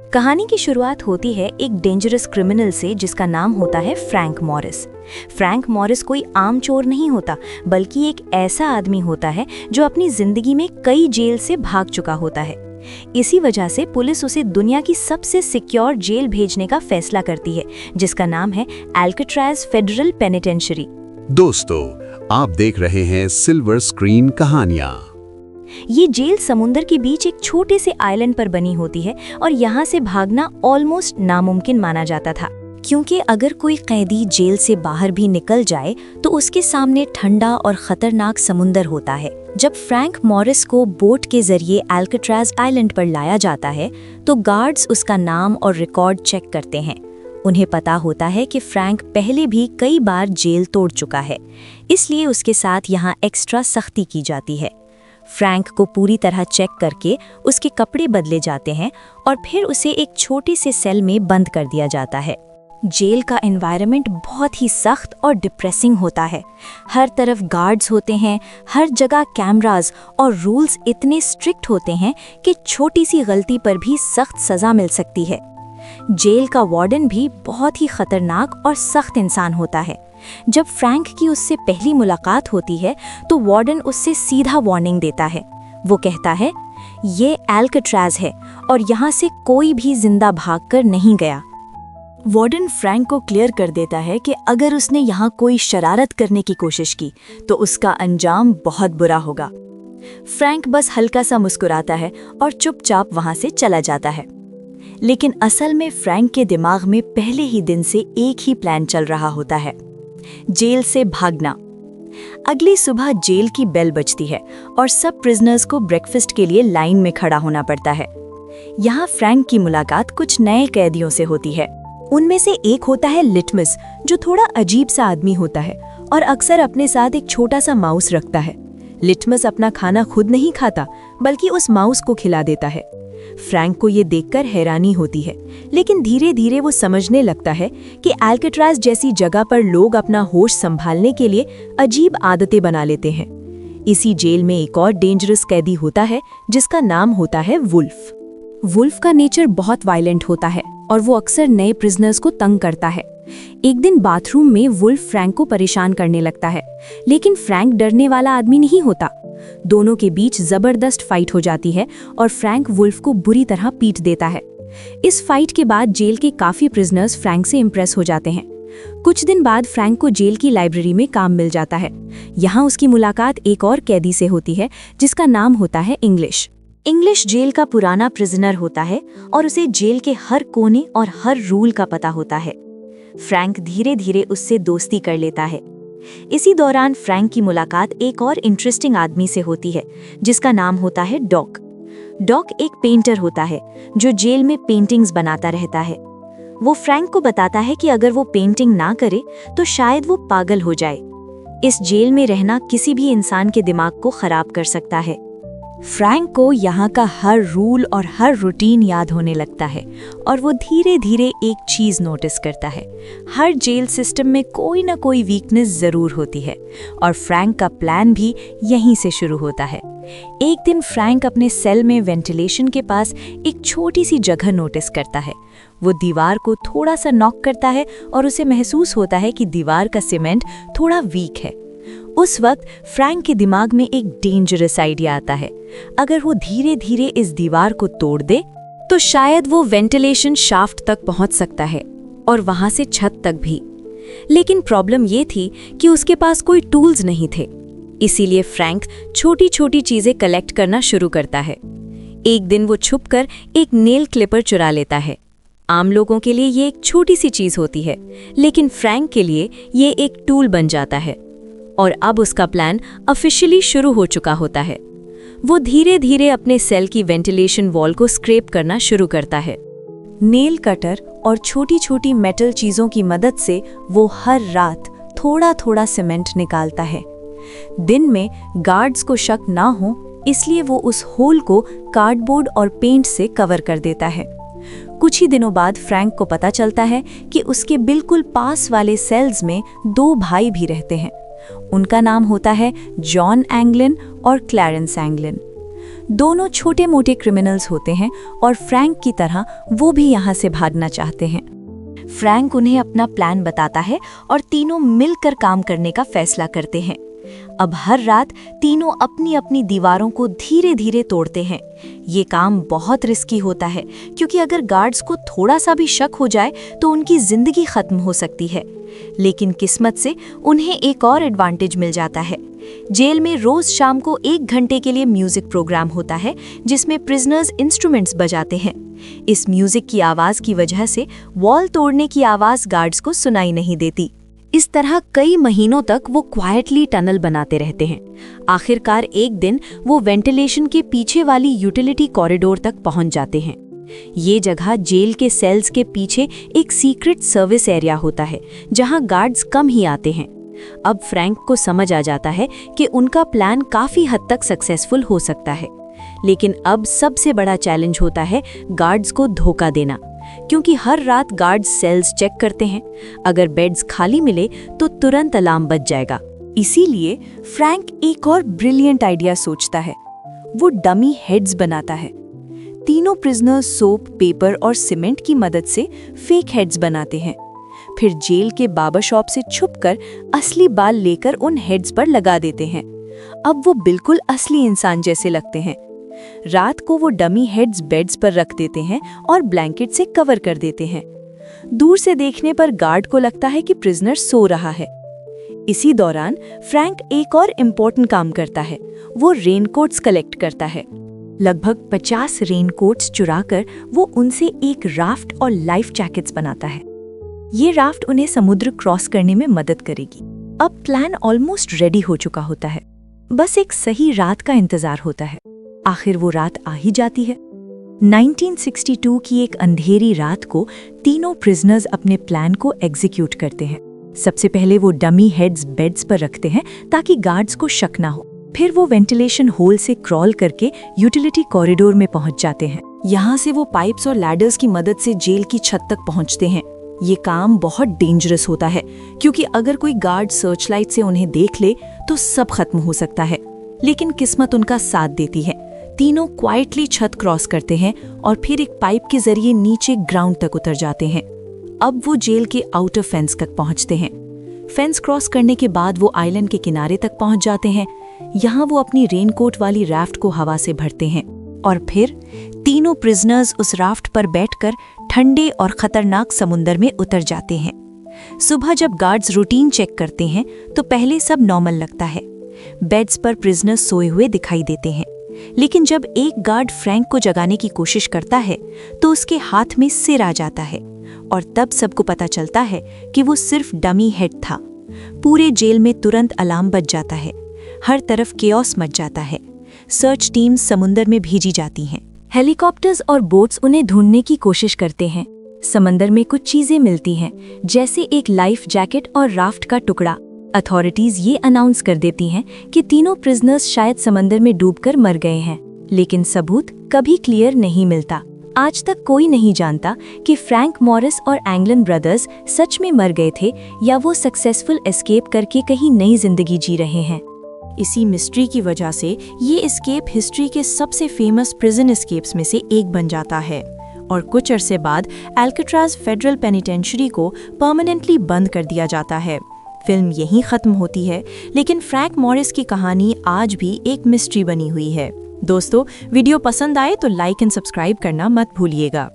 कहानी की शुरुआत होती है एक डेंजरस क्रिमिनल से जिसका नाम होता है फ्रैंक मॉरिस। फ्रैंक मॉरिस कोई आम चोर नहीं होता, बल्कि एक ऐसा आदमी होता है जो अपनी जिंदगी में कई जेल से भाग चुका होता है। इसी वजह से पुलिस उसे दुनिया की सबसे सिक्योर जेल भेजने का फैसला करती है, जिसका नाम है अल्काट्राज़ फेडरल पेनिटेंशियरी। दोस्तों, आप देख रहे हैं सिल्वर स्क्रीन कहानियां। ये जेल समुंदर के बीच एक छोटे से आइलैंड पर बनी होती है और यहाँ से भागना ऑलमोस्ट नामुमकिन माना जाता था, क्योंकि अगर कोई कैदी जेल से बाहर भी निकल जाए तो उसके सामने ठंडा और खतरनाक समुंदर होता है। जब फ्रैंक मॉरिस को बोट के जरिए अल्काट्राज़ आइलैंड पर लाया जाता है तो गार्ड्स उसका नाम और रिकॉर्ड चेक करते हैं। उन्हें पता होता है कि फ्रैंक पहले भी कई बार जेल तोड़ चुका है, इसलिए उसके साथ यहाँ एक्स्ट्रा सख्ती की जाती है। फ्रैंक को पूरी तरह चेक करके उसके कपड़े बदले जाते हैं और फिर उसे एक छोटे से सेल में बंद कर दिया जाता है। जेल का एनवायरनमेंट बहुत ही सख्त और डिप्रेसिंग होता है। हर तरफ गार्ड्स होते हैं, हर जगह कैमरास और रूल्स इतने स्ट्रिक्ट होते हैं कि छोटी सी गलती पर भी सख्त सज़ा मिल सकती है। जेल का वार्डन भी बहुत ही खतरनाक और सख्त इंसान होता है। जब फ्रैंक की उससे पहली मुलाकात होती है तो वार्डन उससे सीधा वार्निंग देता है। वो कहता है, ये अल्काट्राज़ है और यहाँ से कोई भी जिंदा भागकर नहीं गया। वार्डन फ्रैंक को क्लियर कर देता है कि अगर उसने यहाँ कोई शरारत करने की कोशिश की तो उसका अंजाम बहुत बुरा होगा। फ्रैंक बस हल्का सा मुस्कुराता है और चुपचाप वहाँ से चला जाता है। लेकिन असल में फ्रैंक के दिमाग में पहले ही दिन से एक ही प्लान चल रहा होता है, जेल से भागना। अगली सुबह जेल की बेल बजती है और सब प्रिजनर्स को ब्रेकफास्ट के लिए लाइन में खड़ा होना पड़ता है। यहाँ फ्रैंक की मुलाकात कुछ नए कैदियों से होती है। उनमें से एक होता है लिटमस, जो थोड़ा अजीब सा आदमी होता है और अक्सर अपने साथ एक छोटा सा माउस रखता है। लिटमस अपना खाना खुद नहीं खाता, बल्कि उस माउस को खिला देता है। फ्रैंक को ये देखकर हैरानी होती है, लेकिन धीरे धीरे वो समझने लगता है कि अल्काट्राज़ जैसी जगह पर लोग अपना होश संभालने के लिए अजीब आदतें बना लेते हैं। इसी जेल में एक और डेंजरस कैदी होता है जिसका नाम होता है वुल्फ। वुल्फ का नेचर बहुत वायलेंट होता है और वो अक्सर नए प्रिजनर्स को तंग करता है। एक दिन बाथरूम में वुल्फ फ्रैंक को परेशान करने लगता है, लेकिन फ्रैंक डरने वाला आदमी नहीं होता। दोनों के बीच जबरदस्त फाइट हो जाती है और फ्रैंक वुल्फ को बुरी तरह पीट देता है। इस फाइट के बाद जेल के काफी प्रिजनर्स फ्रैंक से इम्प्रेस हो जाते हैं। कुछ दिन बाद फ्रैंक को जेल की लाइब्रेरी में काम मिल जाता है। यहाँ उसकी मुलाकात एक और कैदी से होती है जिसका नाम होता है इंग्लिश। इंग्लिश जेल का पुराना प्रिजनर होता है और उसे जेल के हर कोने और हर रूल का पता होता है। फ्रैंक धीरे धीरे उससे दोस्ती कर लेता है। इसी दौरान फ्रैंक की मुलाकात एक और इंटरेस्टिंग आदमी से होती है जिसका नाम होता है डॉक। डॉक एक पेंटर होता है जो जेल में पेंटिंग्स बनाता रहता है। वो फ्रैंक को बताता है कि अगर वो पेंटिंग ना करे तो शायद वो पागल हो जाए। इस जेल में रहना किसी भी इंसान के दिमाग को खराब कर सकता है। फ्रैंक को यहाँ का हर रूल और हर रूटीन याद होने लगता है और वो धीरे धीरे एक चीज नोटिस करता है, हर जेल सिस्टम में कोई ना कोई वीकनेस जरूर होती है और फ्रैंक का प्लान भी यहीं से शुरू होता है। एक दिन फ्रैंक अपने सेल में वेंटिलेशन के पास एक छोटी सी जगह नोटिस करता है। वो दीवार को थोड़ा सा नॉक करता है और उसे महसूस होता है कि दीवार का सीमेंट थोड़ा वीक है। उस वक्त फ्रैंक के दिमाग में एक डेंजरस आइडिया आता है। अगर वो धीरे धीरे इस दीवार को तोड़ दे तो शायद वो वेंटिलेशन शाफ्ट तक पहुंच सकता है और वहां से छत तक भी। लेकिन प्रॉब्लम ये थी कि उसके पास कोई टूल्स नहीं थे, इसीलिए फ्रैंक छोटी छोटी चीजें कलेक्ट करना शुरू करता है। एक दिन वो छुपकर एक नेल क्लिपर चुरा लेता है। आम लोगों के लिए ये एक छोटी सी चीज होती है, लेकिन फ्रैंक के लिए ये एक टूल बन जाता है और अब उसका प्लान ऑफिशियली शुरू हो चुका होता है। वो धीरे धीरे अपने सेल की वेंटिलेशन वॉल को स्क्रैप करना शुरू करता है। नेल कटर और छोटी छोटी मेटल चीजों की मदद से वो हर रात थोड़ा थोड़ा सीमेंट निकालता है। दिन में गार्ड्स को शक ना हो इसलिए वो उस होल को कार्डबोर्ड और पेंट से कवर कर देता है। कुछ ही दिनों बाद फ्रैंक को पता चलता है कि उसके बिल्कुल पास वाले सेल्स में दो भाई भी रहते हैं। उनका नाम होता है जॉन एंगलिन और क्लैरेंस एंगलिन। दोनों छोटे मोटे क्रिमिनल्स होते हैं और फ्रैंक की तरह वो भी यहाँ से भागना चाहते हैं। फ्रैंक उन्हें अपना प्लान बताता है और तीनों मिलकर काम करने का फैसला करते हैं। अब हर रात तीनों अपनी अपनी दीवारों को धीरे धीरे तोड़ते हैं। ये काम बहुत रिस्की होता है क्योंकि अगर गार्ड्स को थोड़ा सा भी शक हो जाए तो उनकी जिंदगी खत्म हो सकती है। लेकिन किस्मत से उन्हें एक और एडवांटेज मिल जाता है। जेल में रोज शाम को 1 घंटे के लिए म्यूजिक प्रोग्राम होता है जिसमें प्रिजनर्स इंस्ट्रूमेंट्स बजाते हैं। इस म्यूजिक की आवाज की वजह से वॉल तोड़ने की आवाज गार्ड्स को सुनाई नहीं देती। इस तरह कई महीनों तक वो क्वाइटली टनल बनाते रहते हैं। आखिरकार एक दिन वो वेंटिलेशन के पीछे वाली यूटिलिटी कॉरिडोर तक पहुंच जाते हैं। ये जगह जेल के सेल्स के पीछे एक सीक्रेट सर्विस एरिया होता है जहां गार्ड्स कम ही आते हैं। अब फ्रैंक को समझ आ जाता है कि उनका प्लान काफी हद तक सक्सेसफुल हो सकता है। लेकिन अब सबसे बड़ा चैलेंज होता है गार्ड्स को धोखा देना, क्योंकि हर रात गार्ड्स सेल्स चेक करते हैं। अगर बेड्स खाली मिले तो तुरंत अलार्म बज जाएगा। इसीलिए फ्रैंक एक और ब्रिलियंट आइडिया सोचता है। वो डमी हेड्स बनाता है। तीनों प्रिजनर्स सोप, पेपर और सीमेंट की मदद से फेक हेड्स बनाते हैं। फिर जेल के बार्बर शॉप से छुपकर असली बाल लेकर उन हेड्स पर लगा देते हैं। अब वो बिल्कुल असली इंसान जैसे लगते हैं। रात को वो डमी हेड्स बेड्स पर रख देते हैं और ब्लैंकेट से कवर कर देते हैं। दूर से देखने पर गार्ड को लगता है कि प्रिजनर सो रहा है। इसी दौरान फ्रैंक एक और इम्पोर्टेंट काम करता है। वो रेनकोट्स कलेक्ट करता है। लगभग 50 रेनकोट्स चुराकर वो उनसे एक राफ्ट और लाइफ जैकेट्स बनाता है। ये राफ्ट उन्हें समुद्र क्रॉस करने में मदद करेगी। अब प्लान ऑलमोस्ट रेडी हो चुका होता है। बस एक सही रात का इंतजार होता है। आखिर वो रात आ ही जाती है। 1962 की एक अंधेरी रात को तीनों प्रिजनर्स अपने प्लान को एग्जीक्यूट करते हैं। सबसे पहले वो डमी हेड्स बेड्स पर रखते हैं ताकि गार्ड्स को शक ना हो। फिर वो वेंटिलेशन होल से क्रॉल करके यूटिलिटी कॉरिडोर में पहुंच जाते हैं। यहाँ से वो पाइप्स और लैडर्स की मदद से जेल की छत तक पहुंचते हैं। ये काम बहुत डेंजरस होता है क्योंकि अगर कोई गार्ड सर्चलाइट से उन्हें देख ले तो सब खत्म हो सकता है। लेकिन किस्मत उनका साथ देती है। तीनों क्वाइटली छत क्रॉस करते हैं और फिर एक पाइप के जरिए नीचे ग्राउंड तक उतर जाते हैं। अब वो जेल के आउटर फेंस तक पहुंचते हैं। फेंस क्रॉस करने के बाद वो आइलैंड के किनारे तक पहुंच जाते हैं। यहाँ वो अपनी रेनकोट वाली राफ्ट को हवा से भरते हैं और फिर तीनों प्रिजनर्स उस राफ्ट पर बैठकर ठंडे और खतरनाक समुद्र में उतर जाते हैं। सुबह जब गार्ड्स रूटीन चेक करते हैं तो पहले सब नॉर्मल लगता है। बेड्स पर प्रिजनर्स सोए हुए दिखाई देते हैं। लेकिन जब एक गार्ड फ्रैंक को जगाने की कोशिश करता है तो उसके हाथ में सिर आ जाता है और तब सबको पता चलता है कि वो सिर्फ डमी हेड था। पूरे जेल में तुरंत अलार्म बज जाता है। हर तरफ केओस मच जाता है। सर्च टीम्स समुद्र में भेजी जाती हैं। हेलीकॉप्टर्स और बोट्स उन्हें ढूंढने की कोशिश करते हैं। समंदर में कुछ चीजें मिलती हैं, जैसे एक लाइफ जैकेट और राफ्ट का टुकड़ा। अथॉरिटीज ये अनाउंस कर देती हैं कि तीनों प्रिजनर्स शायद समंदर में डूबकर मर गए हैं, लेकिन सबूत कभी क्लियर नहीं मिलता। आज तक कोई नहीं जानता कि फ्रैंक मॉरिस और एंगलन ब्रदर्स सच में मर गए थे या वो सक्सेसफुल एस्केप करके कहीं नई जिंदगी जी रहे हैं। इसी मिस्ट्री की वजह से ये एस्केप हिस्ट्री के सबसे फेमस प्रिजन एस्केप्स में से एक बन जाता है और कुछ अरसे बाद एल्काट्राज फेडरल पेनिटेंशियरी को परमानेंटली बंद कर दिया जाता है। फिल्म यहीं खत्म होती है, लेकिन फ्रैंक मॉरिस की कहानी आज भी एक मिस्ट्री बनी हुई है। दोस्तों, वीडियो पसंद आए तो लाइक एंड सब्सक्राइब करना मत भूलिएगा।